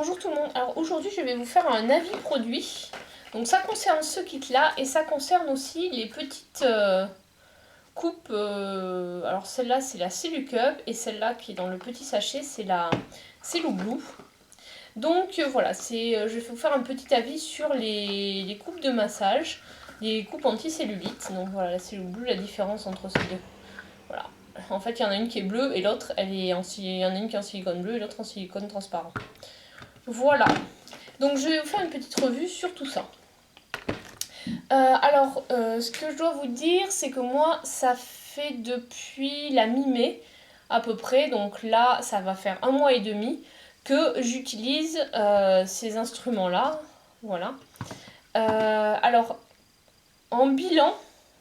Bonjour tout le monde, alors aujourd'hui je vais vous faire un avis produit. Donc ça concerne ce kit là et ça concerne aussi les petites coupes. Alors celle-là c'est la Cellucub et celle-là qui est dans le petit sachet c'est la Cellublue. Donc voilà, je vais vous faire un petit avis sur les coupes de massage, les coupes anti-cellulite. Donc voilà, la Cellublue, la différence entre ces deux. Voilà. En fait il y en a une qui est bleue et l'autre il y en a une qui est en silicone bleu et l'autre en silicone transparent. Voilà. Donc je vais vous faire une petite revue sur tout ça. Ce que je dois vous dire, c'est que moi, ça fait depuis la mi-mai à peu près, donc là, ça va faire 1 mois et demi que j'utilise ces instruments-là. Voilà. En bilan,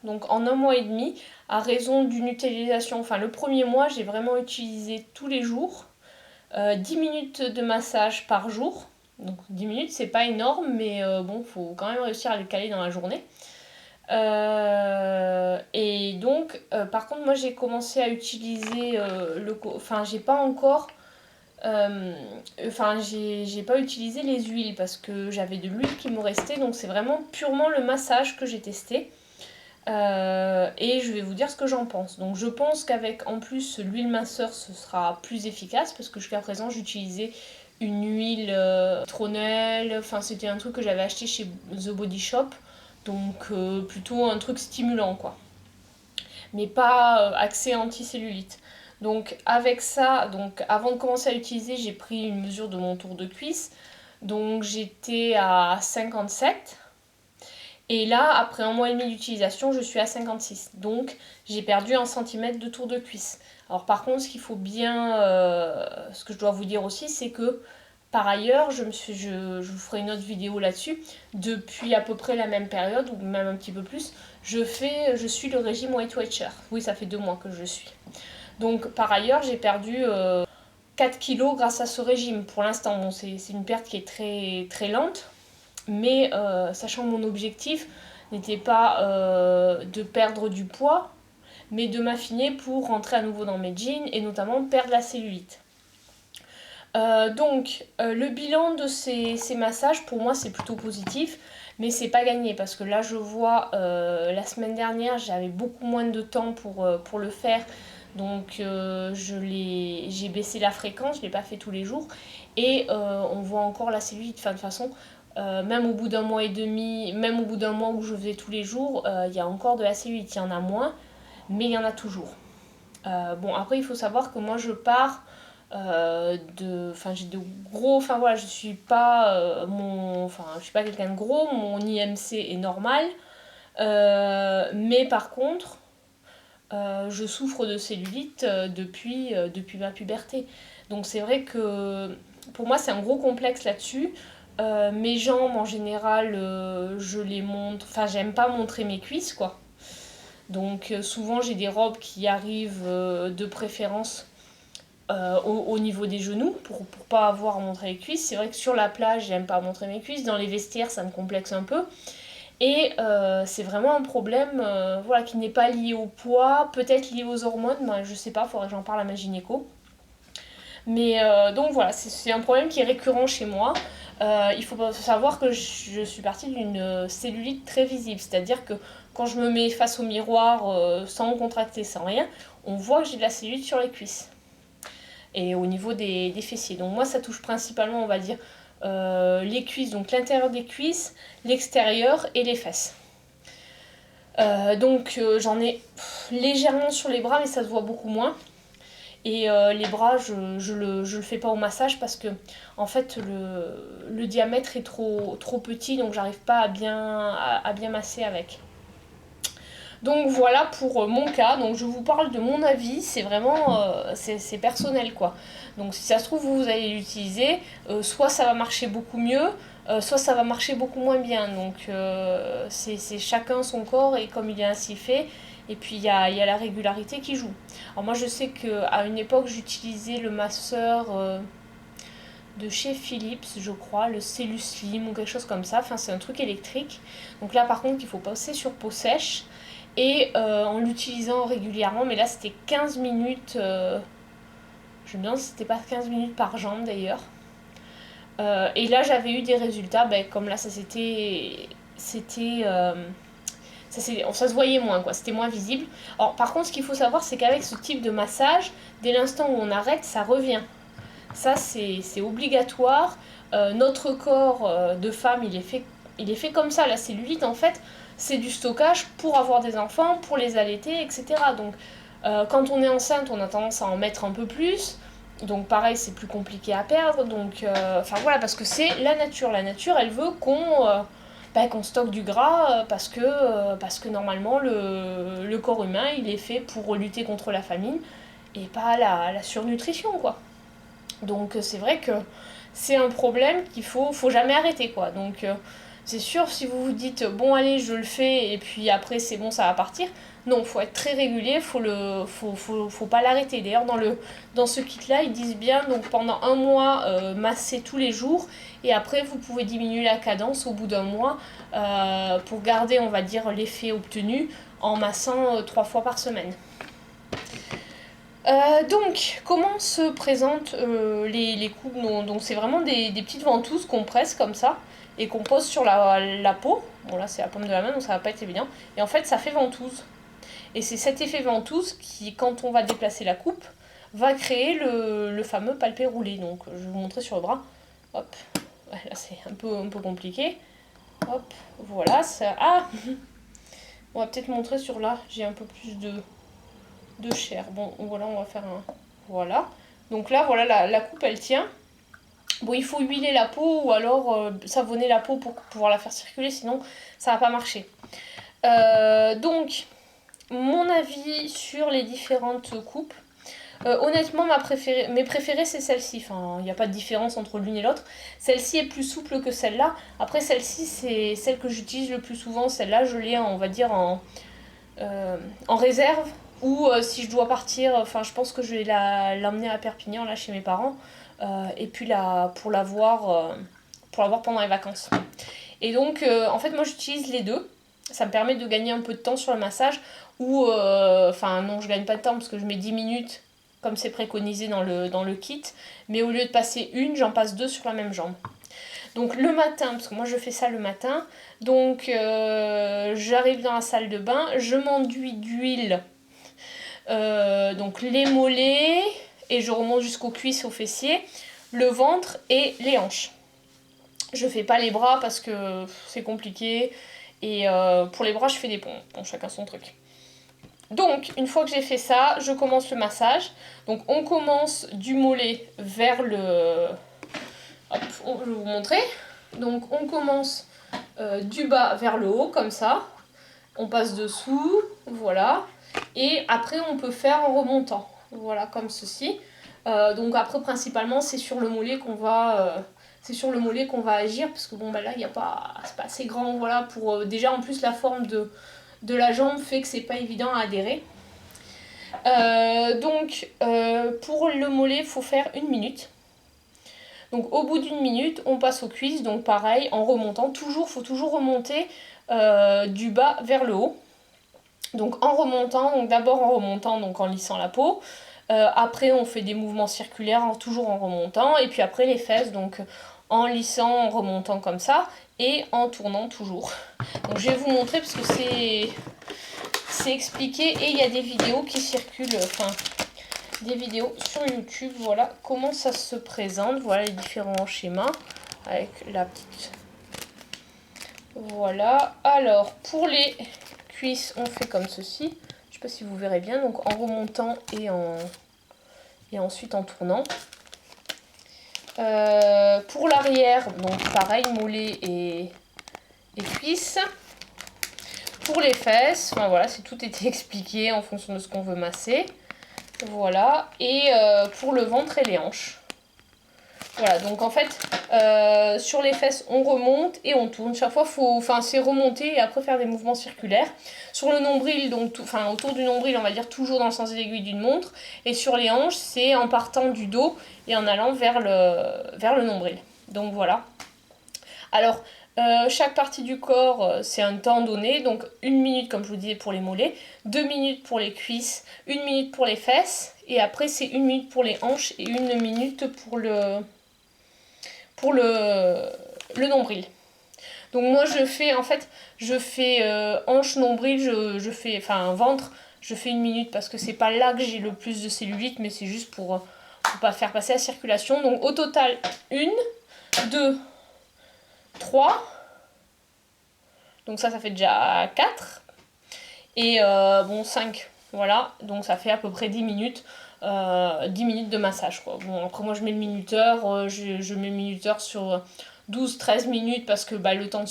donc en 1 mois et demi, à raison d'une utilisation, enfin le premier mois, j'ai vraiment utilisé tous les jours, 10 minutes de massage par jour. Donc 10 minutes, c'est pas énorme, mais bon, faut quand même réussir à les caler dans la journée. Par contre, moi j'ai commencé à utiliser Enfin, j'ai pas encore. J'ai pas utilisé les huiles parce que j'avais de l'huile qui me restait, donc c'est vraiment purement le massage que j'ai testé. Et je vais vous dire ce que j'en pense. Donc je pense qu'avec en plus l'huile minceur ce sera plus efficace parce que jusqu'à présent j'utilisais une huile citronnelle, enfin c'était un truc que j'avais acheté chez The Body Shop, donc plutôt un truc stimulant quoi, mais pas axé anti-cellulite. Donc avec ça, donc avant de commencer à l'utiliser, j'ai pris une mesure de mon tour de cuisse, donc j'étais à 57. Et là, après 1 mois et demi d'utilisation, je suis à 56. Donc, j'ai perdu 1 cm de tour de cuisse. Alors par contre, ce que je dois vous dire aussi, c'est que par ailleurs, je vous ferai une autre vidéo là-dessus. Depuis à peu près la même période, ou même un petit peu plus, je suis le régime Weight Watcher. Oui, ça fait 2 mois que je suis. Donc par ailleurs, j'ai perdu 4 kilos grâce à ce régime. Pour l'instant, bon, c'est une perte qui est très, très lente. Mais sachant que mon objectif n'était pas de perdre du poids, mais de m'affiner pour rentrer à nouveau dans mes jeans et notamment perdre la cellulite. Le bilan de ces massages, pour moi, c'est plutôt positif, mais c'est pas gagné parce que là, je vois, la semaine dernière, j'avais beaucoup moins de temps pour le faire. Donc j'ai baissé la fréquence, je ne l'ai pas fait tous les jours. Et on voit encore la cellulite. Enfin, de toute façon, même au bout d'1 mois et demi, même au bout d'1 mois où je faisais tous les jours, il y a encore de la cellulite. Il y en a moins, mais il y en a toujours. Bon, après, il faut savoir que moi, je pars j'ai de gros. Enfin, voilà, je suis pas je suis pas quelqu'un de gros. Mon IMC est normal. Mais par contre, je souffre de cellulite depuis ma puberté. Donc c'est vrai que pour moi c'est un gros complexe là-dessus. Mes jambes en général, je les montre. Enfin, j'aime pas montrer mes cuisses quoi. Donc souvent j'ai des robes qui arrivent de préférence au niveau des genoux pour pas avoir à montrer les cuisses. C'est vrai que sur la plage j'aime pas montrer mes cuisses. Dans les vestiaires ça me complexe un peu. Et c'est vraiment un problème qui n'est pas lié au poids, peut-être lié aux hormones, je sais pas, il faudrait que j'en parle à ma gynéco. Mais donc voilà, c'est un problème qui est récurrent chez moi. Il faut savoir que je suis partie d'une cellulite très visible, c'est-à-dire que quand je me mets face au miroir sans contracter, sans rien, on voit que j'ai de la cellulite sur les cuisses et au niveau des fessiers. Donc moi ça touche principalement, on va dire, les cuisses, donc l'intérieur des cuisses, l'extérieur et les fesses. J'en ai légèrement sur les bras, mais ça se voit beaucoup moins. Et les bras, je le fais pas au massage parce que en fait le diamètre est trop petit, donc j'arrive pas à bien masser avec. Donc voilà pour mon cas. Donc je vous parle de mon avis, c'est vraiment c'est personnel quoi. Donc si ça se trouve vous allez l'utiliser, soit ça va marcher beaucoup mieux, soit ça va marcher beaucoup moins bien. Donc c'est chacun son corps et comme il est ainsi fait. Et puis il y a la régularité qui joue. Alors moi je sais qu'à une époque j'utilisais le masseur de chez Philips, je crois, le Celluslim ou quelque chose comme ça. Enfin c'est un truc électrique. Donc là par contre il faut passer sur peau sèche. Et en l'utilisant régulièrement, mais là c'était 15 minutes, je me demande si c'était pas 15 minutes par jambe d'ailleurs. Et là j'avais eu des résultats, comme là ça se voyait moins, quoi, c'était moins visible. Alors par contre, ce qu'il faut savoir, c'est qu'avec ce type de massage, dès l'instant où on arrête, ça revient. Ça, c'est obligatoire. Notre corps de femme, il est fait comme ça. La cellulite, en fait, c'est du stockage pour avoir des enfants, pour les allaiter, etc. Donc, quand on est enceinte, on a tendance à en mettre un peu plus. Donc, pareil, c'est plus compliqué à perdre. Donc, enfin voilà, parce que c'est la nature. La nature, elle veut qu'on stocke du gras parce que normalement, le corps humain, il est fait pour lutter contre la famine et pas la surnutrition, quoi. Donc c'est vrai que c'est un problème qu'il faut jamais arrêter, quoi. Donc c'est sûr, si vous vous dites bon allez je le fais et puis après c'est bon ça va partir, non, faut être très régulier, faut pas l'arrêter. D'ailleurs dans ce kit là ils disent bien donc pendant un mois masser tous les jours et après vous pouvez diminuer la cadence au bout d'un mois pour garder on va dire l'effet obtenu en massant 3 fois par semaine. Donc, comment se présentent les coupes? Donc, c'est vraiment des petites ventouses qu'on presse comme ça et qu'on pose sur la peau. Bon, là, c'est la paume de la main, donc ça va pas être évident. Et en fait, ça fait ventouse. Et c'est cet effet ventouse qui, quand on va déplacer la coupe, va créer le fameux palpé roulé. Donc, je vais vous montrer sur le bras. Hop. Ouais, là, c'est un peu compliqué. Hop. Voilà. Ça... Ah On va peut-être montrer sur là. J'ai un peu plus de chair. Bon, voilà, on va faire un... Voilà. Donc là, voilà, la coupe, elle tient. Bon, il faut huiler la peau ou alors savonner la peau pour pouvoir la faire circuler, sinon ça va pas marcher. Donc, mon avis sur les différentes coupes. Honnêtement, mes préférées, c'est celle-ci. Enfin, il n'y a pas de différence entre l'une et l'autre. Celle-ci est plus souple que celle-là. Après, celle-ci, c'est celle que j'utilise le plus souvent. Celle-là, je l'ai, on va dire, en réserve. Ou si je dois partir, enfin je pense que je vais l'emmener à Perpignan, là chez mes parents. Et puis pour l'avoir pendant les vacances. Et donc, en fait, moi j'utilise les deux. Ça me permet de gagner un peu de temps sur le massage. Ou, enfin non, je gagne pas de temps parce que je mets 10 minutes, comme c'est préconisé dans le kit. Mais au lieu de passer une, j'en passe 2 sur la même jambe. Donc le matin, parce que moi je fais ça le matin, donc j'arrive dans la salle de bain, je m'enduis d'huile, donc les mollets, et je remonte jusqu'aux cuisses, aux fessiers, le ventre et les hanches. Je fais pas les bras parce que c'est compliqué, et pour les bras je fais des ponts, bon, chacun son truc. Donc, une fois que j'ai fait ça, je commence le massage. Donc, on commence du mollet vers le... Hop, je vais vous montrer. Donc, on commence du bas vers le haut, comme ça. On passe dessous, voilà. Et après, on peut faire en remontant. Voilà, comme ceci. Donc, après, principalement, c'est sur le mollet qu'on va... agir, parce que bon, bah là, c'est pas assez grand, voilà, pour... déjà, en plus, la forme de la jambe fait que c'est pas évident à adhérer. Donc, pour le mollet, il faut faire 1 minute. Donc au bout d'1 minute, on passe aux cuisses, donc pareil, en remontant. Faut toujours remonter du bas vers le haut. Donc en remontant, donc d'abord en remontant, donc en lissant la peau. Après, on fait des mouvements circulaires, toujours en remontant. Et puis après, les fesses, donc en lissant, en remontant comme ça. Et en tournant toujours. Donc je vais vous montrer parce que c'est expliqué et il y a des vidéos qui circulent, enfin des vidéos sur YouTube, voilà comment ça se présente, voilà les différents schémas avec la petite, voilà. Alors pour les cuisses on fait comme ceci, je sais pas si vous verrez bien, donc en remontant et ensuite en tournant. Pour l'arrière, donc pareil, mollet et cuisses. Pour les fesses, enfin voilà, c'est tout été expliqué en fonction de ce qu'on veut masser. Voilà, et pour le ventre et les hanches. Voilà, donc en fait, sur les fesses, on remonte et on tourne. Chaque fois, c'est remonter et après faire des mouvements circulaires. Sur le nombril, donc autour du nombril, on va dire toujours dans le sens de l'aiguille d'une montre. Et sur les hanches, c'est en partant du dos et en allant vers le nombril. Donc voilà. Alors, chaque partie du corps, c'est un temps donné. Donc 1 minute, comme je vous disais, pour les mollets, 2 minutes pour les cuisses, 1 minute pour les fesses. Et après, c'est 1 minute pour les hanches et 1 minute pour le nombril. Donc moi je fais hanche, nombril, je fais, enfin ventre, je fais 1 minute parce que c'est pas là que j'ai le plus de cellulite, mais c'est juste pour pas faire passer la circulation. Donc au total, 1, 2, 3, donc ça fait déjà 4, et bon 5, voilà, donc ça fait à peu près 10 minutes. 10 minutes de massage quoi. Bon après moi je mets le minuteur, je mets le minuteur sur 12-13 minutes parce que bah, le temps de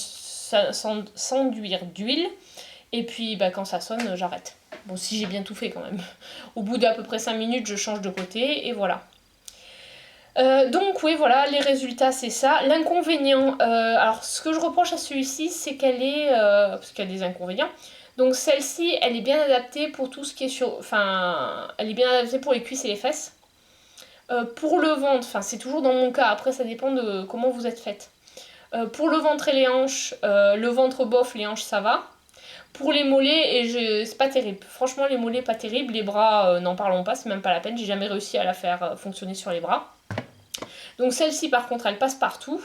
s'enduire d'huile, et puis bah, quand ça sonne j'arrête. Bon si j'ai bien tout fait quand même. Au bout d'à peu près 5 minutes je change de côté et voilà. Donc oui voilà, les résultats c'est ça. L'inconvénient, alors ce que je reproche à celui-ci c'est qu'elle est, parce qu'il y a des inconvénients, donc celle-ci elle est bien adaptée pour tout ce qui est sur, enfin elle est bien adaptée pour les cuisses et les fesses. Pour le ventre, enfin c'est toujours dans mon cas, après ça dépend de comment vous êtes faite. Pour le ventre et les hanches, le ventre bof, les hanches ça va. Pour les mollets, c'est pas terrible. Franchement les mollets pas terrible, les bras n'en parlons pas, c'est même pas la peine, j'ai jamais réussi à la faire fonctionner sur les bras. Donc celle-ci par contre elle passe partout.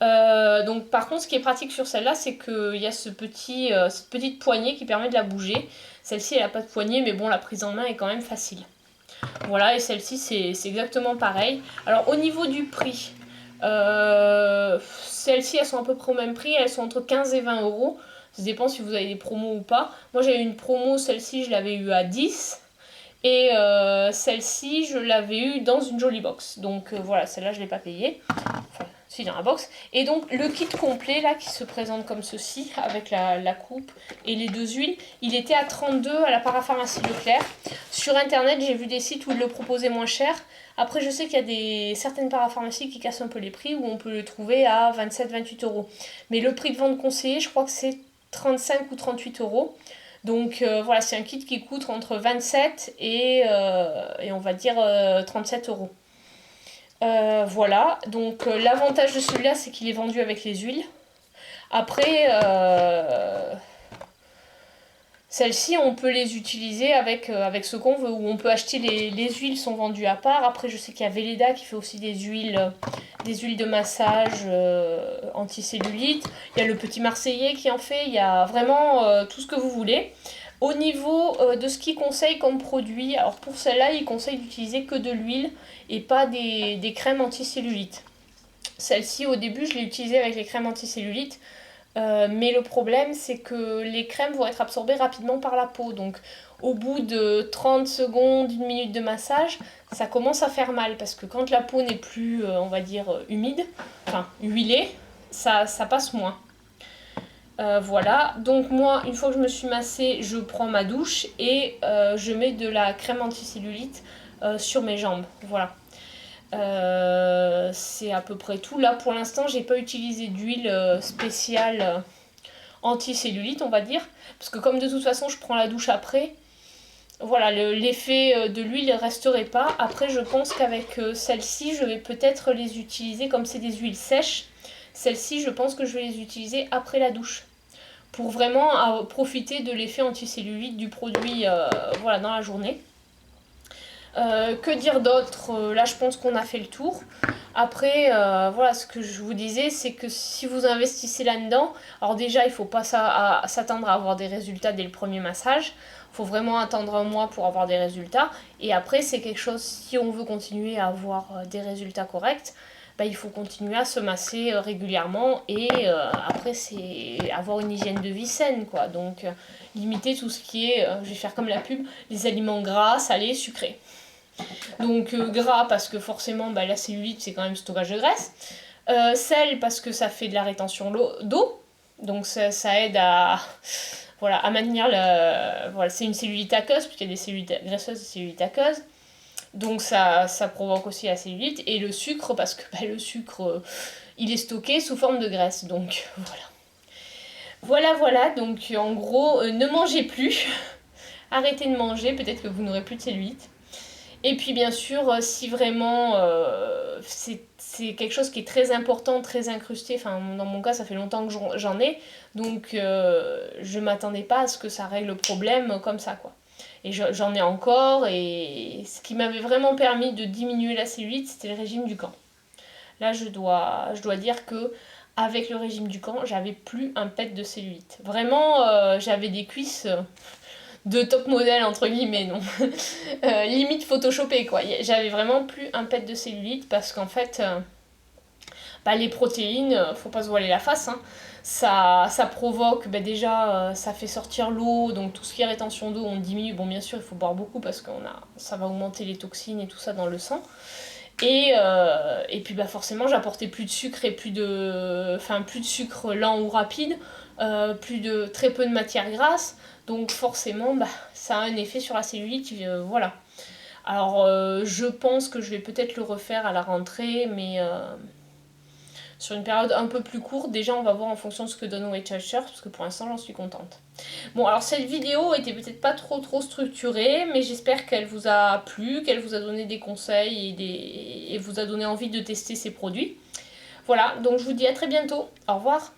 Donc par contre ce qui est pratique sur celle-là c'est qu'il y a cette petite poignée qui permet de la bouger. Celle-ci elle a pas de poignée mais bon la prise en main est quand même facile. Voilà, et celle-ci c'est exactement pareil. Alors au niveau du prix, celles-ci elles sont à peu près au même prix, elles sont entre 15 et 20 euros. Ça dépend si vous avez des promos ou pas. Moi j'ai eu une promo, celle-ci je l'avais eu à 10. Et celle-ci je l'avais eu dans une jolie box. Donc voilà, celle-là je ne l'ai pas payée. Enfin, si dans la box. Et donc le kit complet là qui se présente comme ceci, avec la coupe et les 2 huiles, il était à 32 à la parapharmacie Leclerc. Sur internet j'ai vu des sites où ils le proposaient moins cher. Après je sais qu'il y a certaines parapharmacies qui cassent un peu les prix, où on peut le trouver à 27-28 euros. Mais le prix de vente conseillé je crois que c'est 35 ou 38 euros. Donc voilà, c'est un kit qui coûte entre 27 et on va dire 37 euros. Voilà, donc l'avantage de celui-là c'est qu'il est vendu avec les huiles. Après, celles-ci on peut les utiliser avec ce qu'on veut, ou on peut acheter les huiles sont vendues à part. Après je sais qu'il y a Velleda qui fait aussi des huiles de massage anti-cellulite. Il y a le Petit Marseillais qui en fait, il y a vraiment tout ce que vous voulez. Au niveau de ce qu'il conseille comme produit, alors pour celle-là, il conseille d'utiliser que de l'huile et pas des crèmes anti-cellulite. Celle-ci, au début, je l'ai utilisée avec les crèmes anti-cellulite, mais le problème, c'est que les crèmes vont être absorbées rapidement par la peau. Donc, au bout de 30 secondes, 1 minute de massage, ça commence à faire mal parce que quand la peau n'est plus, on va dire, humide, enfin huilée, ça passe moins. Voilà, donc moi une fois que je me suis massée, je prends ma douche et je mets de la crème anti-cellulite sur mes jambes. Voilà, c'est à peu près tout. Là pour l'instant j'ai pas utilisé d'huile spéciale anti-cellulite, on va dire, parce que comme de toute façon je prends la douche après, voilà, l'effet de l'huile ne resterait pas. Après je pense qu'avec celle-ci je vais peut-être les utiliser, comme c'est des huiles sèches, celles-ci je pense que je vais les utiliser après la douche, pour vraiment profiter de l'effet anticellulite du produit voilà, dans la journée. Que dire d'autre? Là je pense qu'on a fait le tour. Après voilà, ce que je vous disais c'est que si vous investissez là-dedans, alors déjà il ne faut pas s'attendre à avoir des résultats dès le premier massage. Il faut vraiment attendre un mois pour avoir des résultats. Et après c'est quelque chose, si on veut continuer à avoir des résultats corrects, bah, il faut continuer à se masser régulièrement, et après c'est avoir une hygiène de vie saine quoi. Donc limiter tout ce qui est, je vais faire comme la pub, les aliments gras, salés, sucrés. Donc gras parce que forcément bah, la cellulite c'est quand même stockage de graisse. Sel parce que ça fait de la rétention d'eau, donc ça aide à, voilà, à maintenir voilà, c'est une cellulite aqueuse, puisqu'il y a des cellulites graisseuses et des cellulites aqueuses. Donc ça provoque aussi la cellulite. Et le sucre parce que bah, le sucre il est stocké sous forme de graisse. Donc voilà. Donc en gros ne mangez plus. Arrêtez de manger, peut-être que vous n'aurez plus de cellulite. Et puis bien sûr si vraiment c'est quelque chose qui est très important, très incrusté, enfin dans mon cas ça fait longtemps que j'en ai, donc je m'attendais pas à ce que ça règle le problème comme ça quoi. Et j'en ai encore, et ce qui m'avait vraiment permis de diminuer la cellulite, c'était le régime du camp. Là, je dois dire que avec le régime du camp, j'avais plus un pet de cellulite. Vraiment, j'avais des cuisses de top modèle, entre guillemets, non. Limite photoshopé, quoi. J'avais vraiment plus un pet de cellulite parce qu'en fait, bah, les protéines, faut pas se voiler la face, hein. Ça provoque, bah, déjà, ça fait sortir l'eau, donc tout ce qui est rétention d'eau, on diminue. Bon, bien sûr, il faut boire beaucoup parce que ça va augmenter les toxines et tout ça dans le sang. Et puis bah forcément j'apportais plus de sucre et plus de sucre lent ou rapide, très peu de matière grasse, donc forcément bah, ça a un effet sur la cellulite, voilà. Alors je pense que je vais peut-être le refaire à la rentrée, mais sur une période un peu plus courte. Déjà on va voir en fonction de ce que donne Weight Watchers, parce que pour l'instant j'en suis contente. Bon, alors cette vidéo était peut-être pas trop structurée, mais j'espère qu'elle vous a plu, qu'elle vous a donné des conseils et vous a donné envie de tester ces produits. Voilà, donc je vous dis à très bientôt. Au revoir.